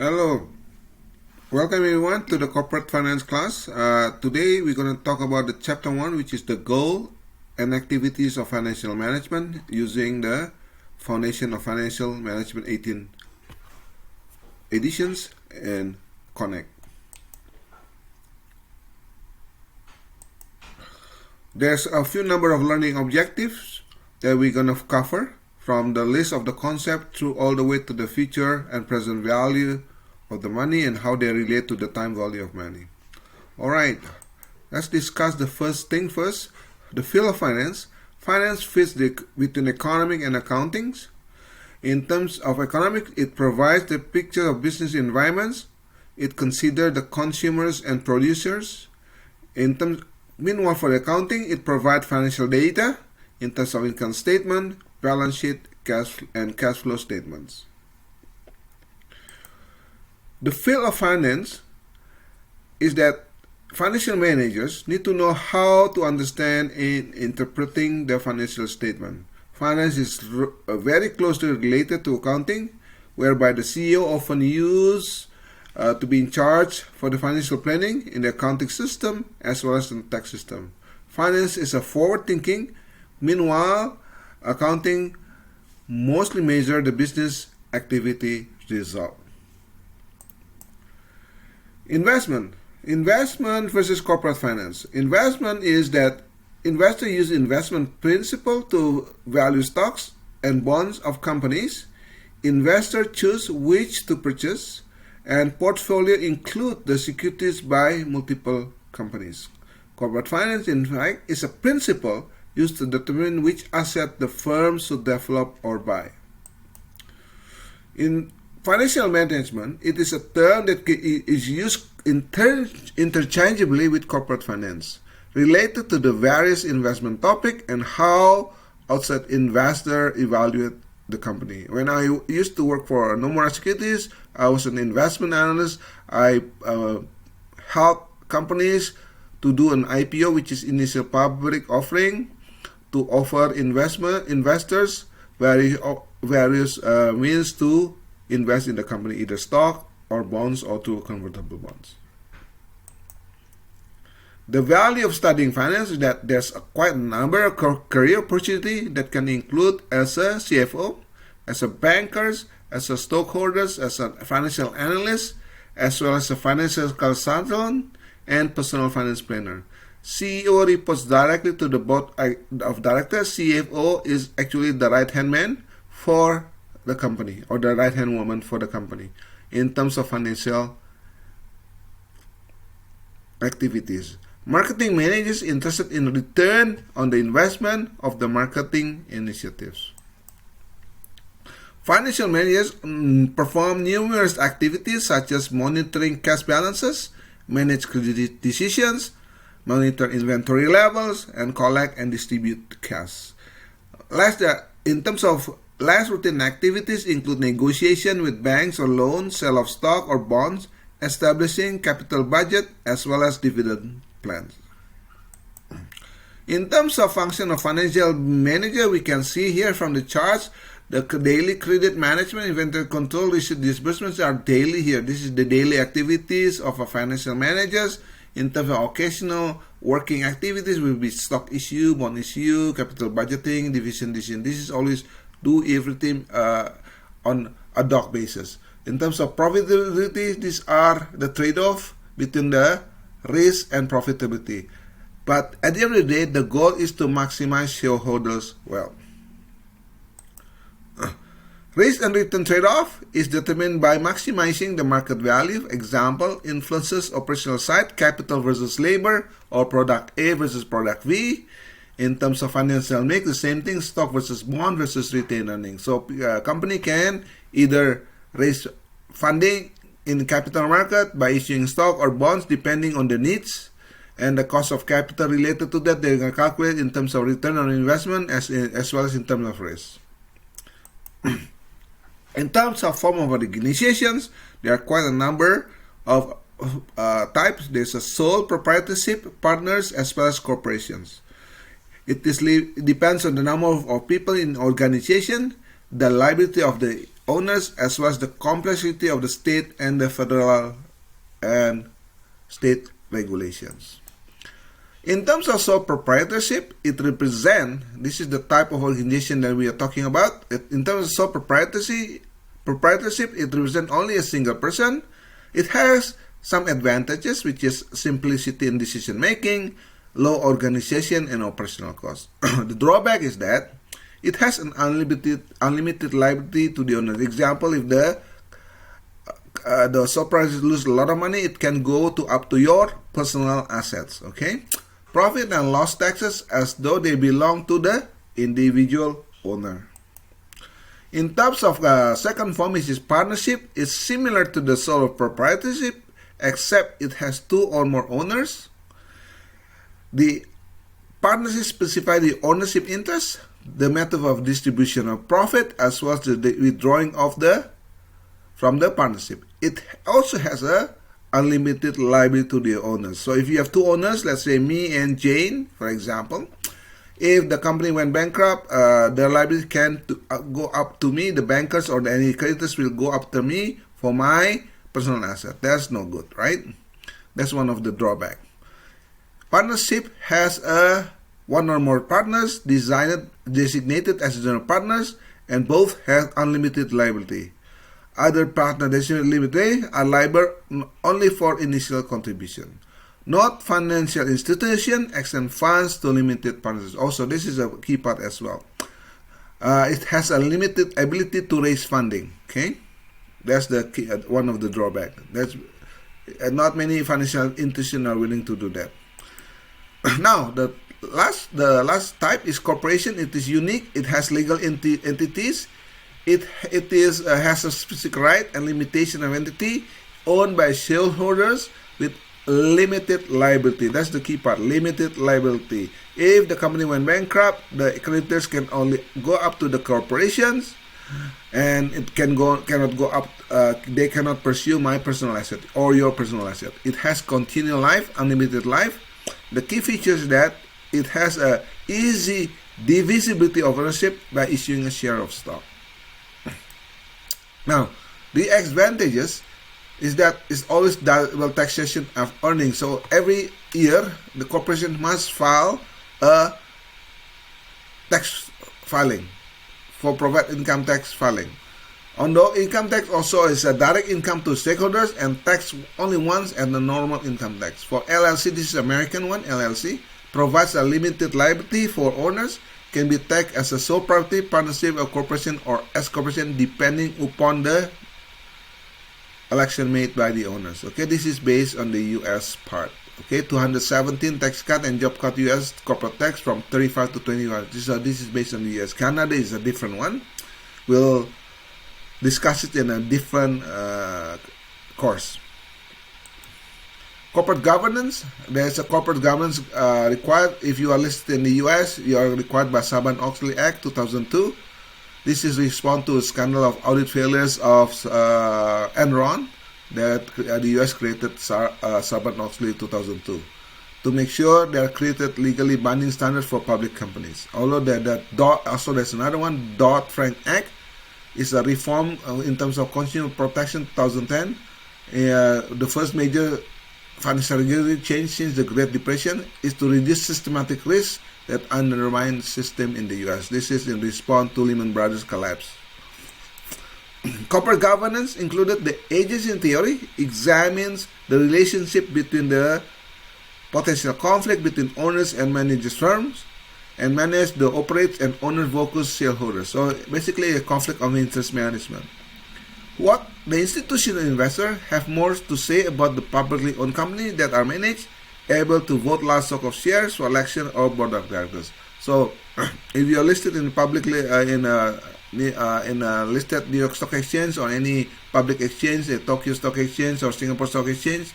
Hello, welcome everyone to the corporate finance class. Today we're going to talk about the chapter 1, which is the goal and activities of financial management using the Foundation of Financial Management 18 editions and Connect. There's a few number of learning objectives that we're going to cover, from the list of the concept through all the way to the future and present value of the money and how they relate to the time value of money. Alright, let's discuss the first thing first. The field of finance. Finance fits between economic and accounting. In terms of economics, it provides the picture of business environments. It considers the consumers and producers. Meanwhile, for accounting, it provides financial data in terms of income statement, balance sheet, cash flow statements. The field of finance is that financial managers need to know how to understand and interpreting the financial statement. Finance is very closely related to accounting, whereby the CEO often used to be in charge for the financial planning in the accounting system as well as in the tax system. Finance is a forward-thinking. Meanwhile, accounting mostly measure the business activity result. Investment versus corporate finance. Investment is that investors use investment principle to value stocks and bonds of companies. Investors choose which to purchase, and portfolio include the securities by multiple companies. Corporate finance, in fact, is a principle used to determine which asset the firm should develop or buy. In financial management, it is a term that is used interchangeably with corporate finance, related to the various investment topic and how outside investor evaluate the company. When I used to work for Nomura Securities, I was an investment analyst. I helped companies to do an IPO, which is initial public offering, to offer investors various means to invest in the company, either stock or bonds or through convertible bonds. The value of studying finance is that there's quite a number of career opportunity that can include as a CFO, as a banker, as a stockholders, as a financial analyst, as well as a financial consultant and personal finance planner. CEO reports directly to the board of directors. CFO is actually the right-hand man for the company, or the right-hand woman for the company, in terms of financial activities. Marketing managers interested in return on the investment of the marketing initiatives. Financial managers perform numerous activities such as monitoring cash balances, manage credit decisions, monitor inventory levels, and collect and distribute cash. In terms of less routine activities include negotiation with banks or loans, sale of stock or bonds, establishing capital budget, as well as dividend plans. In terms of function of financial manager, we can see here from the charts, the daily credit management, inventory control, receipt disbursements are daily here. This is the daily activities of a financial managers. In terms of occasional working activities will be stock issue, bond issue, capital budgeting, division. This is always do everything on ad hoc basis. In terms of profitability, these are the trade-off between the risk and profitability. But at the end of the day, the goal is to maximize shareholders' wealth. Risk and return trade-off is determined by maximizing the market value. Example, influences operational side, capital versus labor, or product A versus product V. In terms of financial mix, the same thing, stock versus bond versus retained earnings. So a company can either raise funding in the capital market by issuing stock or bonds depending on the needs and the cost of capital related to that. They're going to calculate in terms of return on investment as well as in terms of risk. In terms of form of organizations, there are quite a number of types. There's a sole proprietorship, partners, as well as corporations. It depends on the number of people in organization, the liability of the owners, as well as the complexity of the state and the federal and state regulations. In terms of sole proprietorship, it represents, this is the type of organization that we are talking about. In terms of sole proprietorship, it represents only a single person. It has some advantages, which is simplicity in decision making, low organization, and operational costs. The drawback is that it has an unlimited liability to the owner. Example, if the sole proprietor lose a lot of money, it can go to up to your personal assets. Okay, profit and loss taxes as though they belong to the individual owner. In terms of the second form, which is partnership, it's similar to the sole proprietorship, except it has two or more owners. The partnership specifies the ownership interest, the method of distribution of profit, as well as the withdrawing of from the partnership. It also has a unlimited liability to the owners. So if you have two owners, let's say me and Jane, for example, if the company went bankrupt, their liability can go up to me, the bankers or any creditors will go after me for my personal asset. That's no good, right? That's one of the drawbacks. Partnership has one or more partners designated as general partners, and both have unlimited liability. Other partner designated liability are liable only for initial contribution. Not financial institution extend funds to limited partners. Also, this is a key part as well. It has a limited ability to raise funding. Okay, that's the key, one of the drawbacks. That's not many financial institutions are willing to do that. Now, the last type is corporation. It is unique. It has legal entities. It has a specific right and limitation of entity, owned by shareholders with limited liability. That's the key part, limited liability. If the company went bankrupt, the creditors can only go up to the corporations, and it cannot go up. They cannot pursue my personal asset or your personal asset. It has continual life, unlimited life. The key feature is that it has a easy divisibility of ownership by issuing a share of stock. Now, the advantages is that it's always double taxation of earnings. So every year, the corporation must file a tax filing for provide income tax filing. Although income tax also is a direct income to stakeholders and tax only once and the normal income tax. For LLC, this is American one, LLC, provides a limited liability for owners, can be taxed as a sole property, partnership, or corporation, or as corporation depending upon the election made by the owners. Okay, this is based on the US part. Okay, 217 tax cut and job cut US corporate tax from 35 to 25. This is based on the US. Canada is a different one. We'll discuss it in a different course. Corporate governance. There's a corporate governance required. If you are listed in the US, you are required by Sarbanes-Oxley Act 2002. This is response to a scandal of audit failures of Enron that the US created Sarbanes-Oxley 2002 to make sure they are created legally binding standards for public companies. Although also there's another one, Dodd-Frank Act, is a reform in terms of consumer protection 2010. The first major financial regulatory change since the Great Depression is to reduce systematic risk that undermine the system in the US. This is in response to Lehman Brothers collapse. Corporate governance included the agency theory, examines the relationship between the potential conflict between owners and managers firms, and manage the operates and owner-focused shareholders. So basically a conflict of interest management. What the institutional investor have more to say about the publicly owned company that are managed, able to vote large stock of shares for election or board of directors. So if you are listed in publicly in a listed New York Stock Exchange or any public exchange, Tokyo Stock Exchange or Singapore Stock Exchange,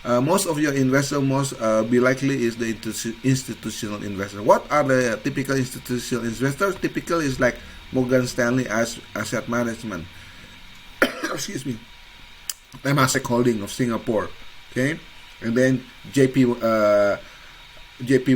most of your investor be likely is the institutional investor. What are the typical institutional investors? Typical is like Morgan Stanley Asset Management. Excuse me. Temasek Holding of Singapore. Okay, and then JP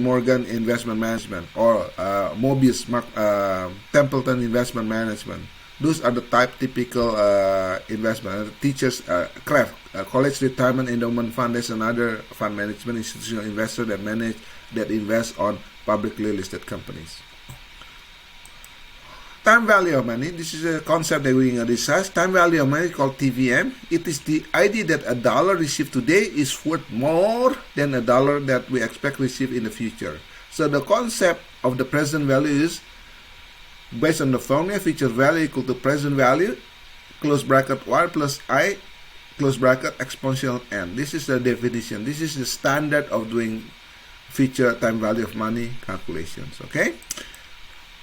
Morgan Investment Management or Mobius Templeton Investment Management. Those are the typical investment. Teachers, CREF, College Retirement Endowment Fund. There's another fund management institutional investor that invest on publicly listed companies. Time value of money. This is a concept that we're going to discuss. Time value of money is called TVM. It is the idea that a dollar received today is worth more than a dollar that we expect to receive in the future. So the concept of the present value is based on the formula future value equal to present value, close bracket 1 plus I, close bracket exponential n. This is the definition. This is the standard of doing future time value of money calculations. Okay.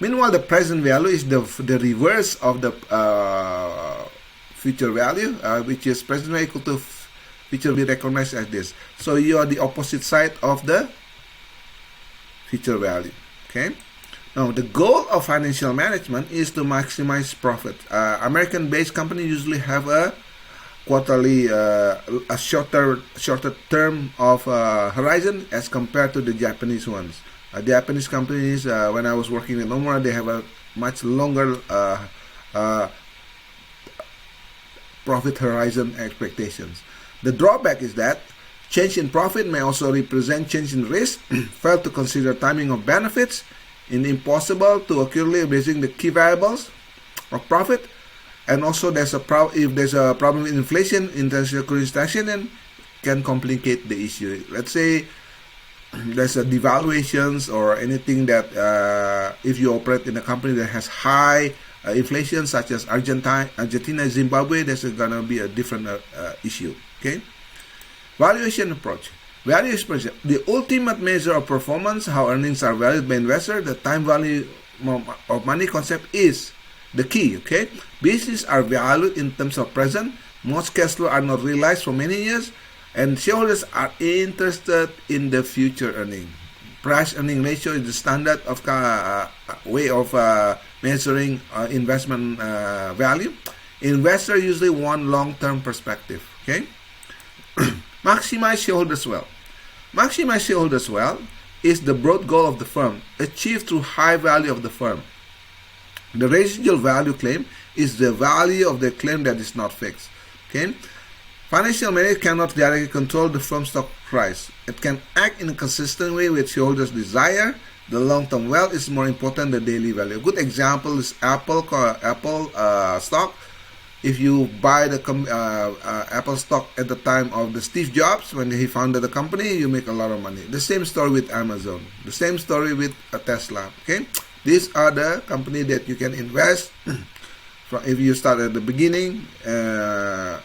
Meanwhile, the present value is the reverse of the future value, which is present value equal to future value recognized as this. So you are the opposite side of the future value. Okay. Now, the goal of financial management is to maximize profit. American-based companies usually have a quarterly, a shorter term of horizon as compared to the Japanese ones. Japanese companies, when I was working with Nomura, they have a much longer profit horizon expectations. The drawback is that change in profit may also represent change in risk, fail to consider timing of benefits, and impossible to accurately measure the key variables of profit. And also, if there's a problem with inflation, international currency transaction can complicate the issue. Let's say there's a devaluations or anything that if you operate in a company that has high inflation, such as Argentina, Zimbabwe, there's gonna be a different issue. Okay, valuation approach. Valuation, the ultimate measure of performance, how earnings are valued by investors. The time value of money concept is the key. Okay, businesses are valued in terms of present. Most cash flow are not realized for many years, and shareholders are interested in the future earning. Price earning ratio is the standard of way of measuring investment value. Investors usually want long-term perspective. Okay. Maximize shareholders' wealth. Maximize shareholders' wealth is the broad goal of the firm, achieved through high value of the firm. The residual value claim is the value of the claim that is not fixed. Okay. Financial management cannot directly control the firm's stock price. It can act in a consistent way with shareholders' desire. The long-term wealth is more important than daily value. A good example is Apple stock. If you buy the Apple stock at the time of the Steve Jobs, when he founded the company, you make a lot of money. The same story with Amazon. The same story with Tesla. Okay, these are the company that you can invest. If you start at the beginning, and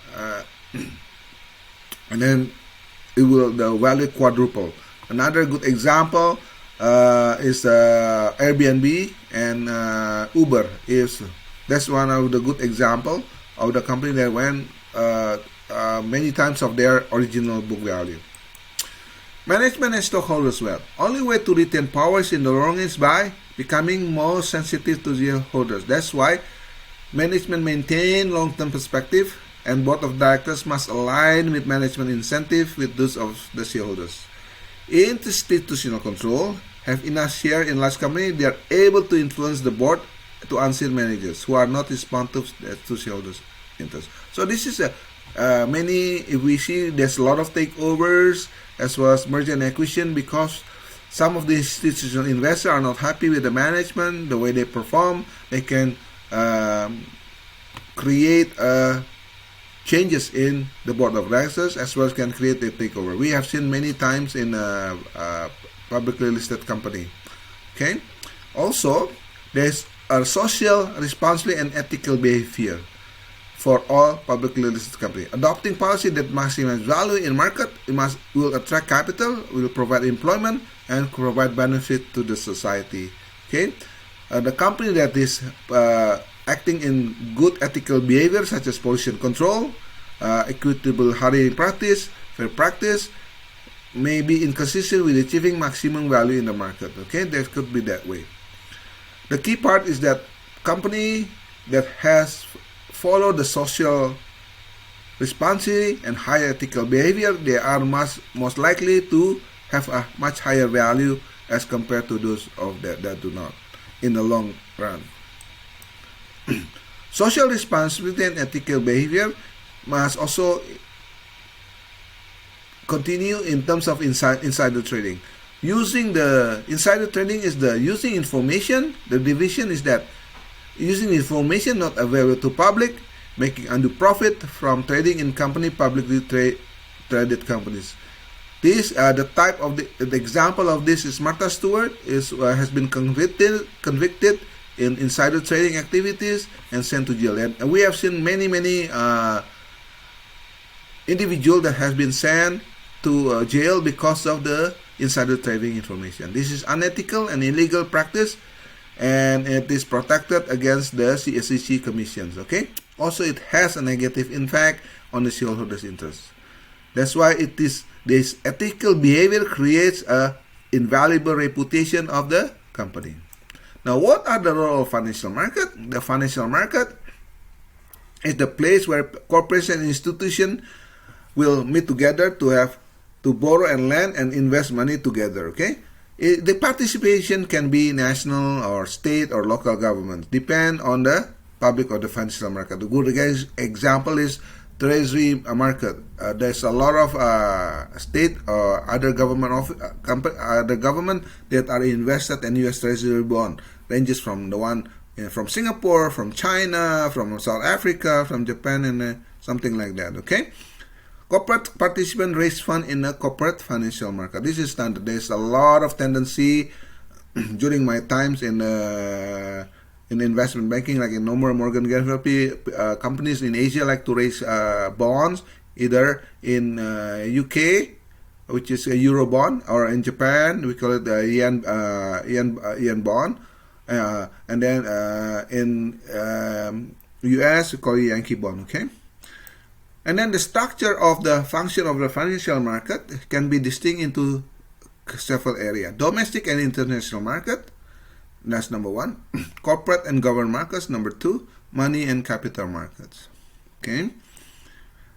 then the value quadruple. Another good example is Airbnb and Uber. That's one of the good example of the company that went many times of their original book value. Management and stockholders' wealth. Only way to retain powers in the long is by becoming more sensitive to shareholders. That's why management maintain long-term perspective, and board of directors must align with management incentive with those of the shareholders. Institutional control have enough share in large company. They are able to influence the board to unseat managers who are not responsive to shareholders' interests. So this is if we see there's a lot of takeovers as well as merger and acquisition, because some of the institutional investors are not happy with the management, the way they perform. They can create changes in the board of directors, as well as can create a takeover. We have seen many times in publicly listed company. Okay. Also, there's a social responsibility and ethical behavior for all publicly listed companies. Adopting policy that maximizes value in market, will attract capital, will provide employment, and provide benefit to the society. Okay. The company that is acting in good ethical behavior, such as pollution control, equitable hiring practice, fair practice, may be inconsistent with achieving maximum value in the market. Okay, that could be that way. The key part is that company that has followed the social responsibility and high ethical behavior, they are most likely to have a much higher value as compared to those of that do not in the long run. Social responsibility and ethical behavior must also continue in terms of insider trading. Using the insider trading is the using information. The division is that using information not available to public, making undue profit from trading in company publicly traded companies. This the type of the example of this is Martha Stewart has been convicted in insider trading activities and sent to jail. And we have seen many individuals that has been sent to jail because of the insider trading information. This is unethical and illegal practice, and it is protected against the SEC commissions. Okay. Also, it has a negative impact on the shareholders' interest. That's why this ethical behavior creates a invaluable reputation of the company. Now, what are the role of financial market? The financial market is the place where corporations and institutions will meet together to borrow and lend and invest money together. Okay, the participation can be national or state or local governments, depend on the public or the financial market. A good example is treasury market. There's a lot of state or other government that are invested in U.S. Treasury bond, ranges from the one from Singapore, from China, from South Africa, from Japan, and something like that. Okay. Corporate participants raise fund in a corporate financial market. This is standard. There's a lot of tendency during my times in investment banking, like in Nomura, Morgan Stanley, companies in Asia like to raise bonds, either in UK, which is a euro bond, or in Japan, we call it the yen bond, and then in US, we call it Yankee bond. Okay. And then the structure of the function of the financial market can be distinct into several areas. Domestic and international market, that's number one. Corporate and government markets, number two. Money and capital markets. Okay.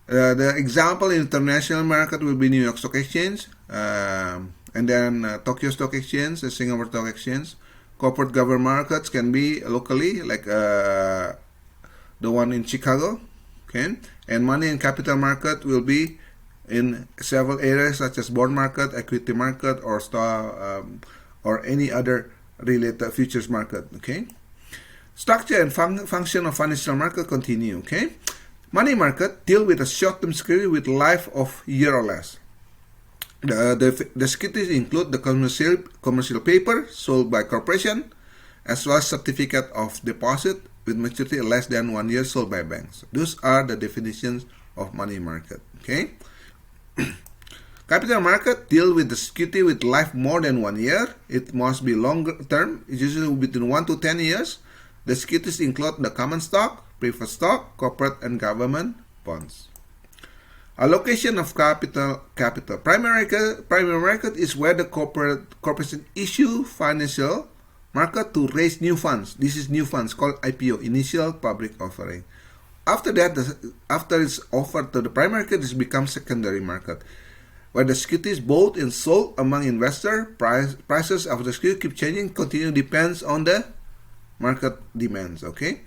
The example in international market will be New York Stock Exchange, and then Tokyo Stock Exchange, the Singapore Stock Exchange. Corporate government markets can be locally, like the one in Chicago. Okay. And money and capital market will be in several areas such as bond market, equity market, or stock, or any other related futures market. Okay. Structure and function of financial market continue. Okay. Money market deal with a short-term security with life of a year or less. The securities include the commercial paper sold by corporation, as well as certificate of deposit with maturity less than 1 year sold by banks. Those are the definitions of money market. Okay. Capital market deal with the security with life more than 1 year. It must be longer term, usually between 1 to 10 years. The securities include the common stock, preferred stock, corporate and government bonds. Allocation of capital. Primary market is where the corporation issue financial market to raise new funds. This is new funds called IPO, initial public offering. After that, after it's offered to the primary market, it becomes secondary market, where the securities bought and sold among investors. Prices of the security keep changing, continue depends on the market demands. Okay,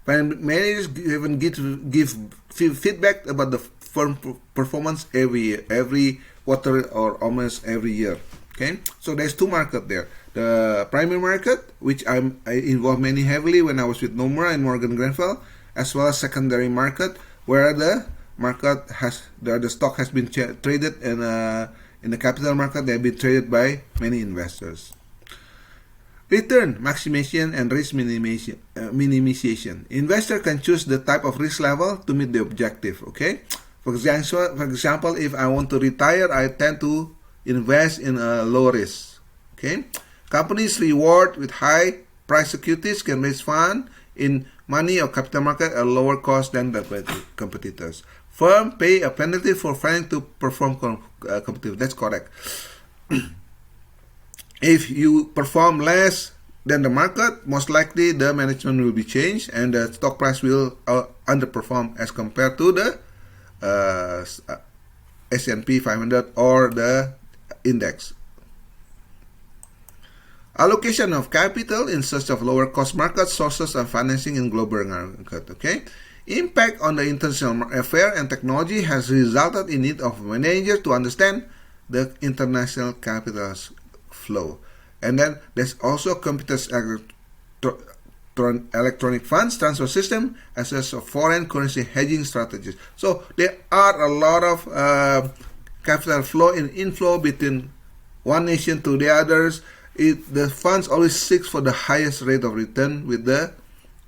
when managers even give feedback about the firm performance every quarter or almost every year. Okay, so there's two market there. The primary market, which I involved many heavily when I was with Nomura and Morgan Grenfell, as well as secondary market, where the market has the stock has been traded in the capital market. They have been traded by many investors. Return maximization and risk minimization. Investor can choose the type of risk level to meet the objective. Okay, for example, if I want to retire, I tend to invest in a low risk. Okay, companies reward with high price securities can raise fund in money or capital market at a lower cost than the competitors. Firm pay a penalty for failing to perform competitive. That's correct. If you perform less than the market, most likely the management will be changed and the stock price will underperform as compared to the S&P 500 or the index. Allocation of capital in search of lower cost market sources and financing in global market. Okay. Impact on the international affair and technology has resulted in need of managers to understand the international capital flow. And then there's also computers electronic funds transfer system as well as foreign currency hedging strategies. So there are a lot of capital flow and inflow between one nation to the others. The funds always seek for the highest rate of return with the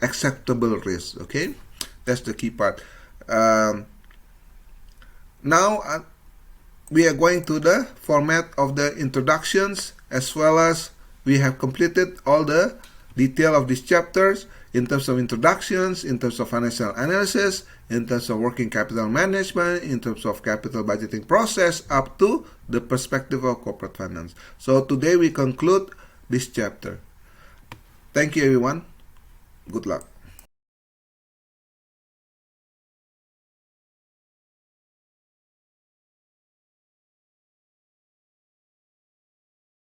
acceptable risk. Okay, that's the key part. Now we are going to the format of the introductions, as well as we have completed all the detail of these chapters in terms of introductions, in terms of financial analysis, in terms of working capital management, in terms of capital budgeting process, up to the perspective of corporate finance. So today we conclude this chapter. Thank you, everyone. Good luck.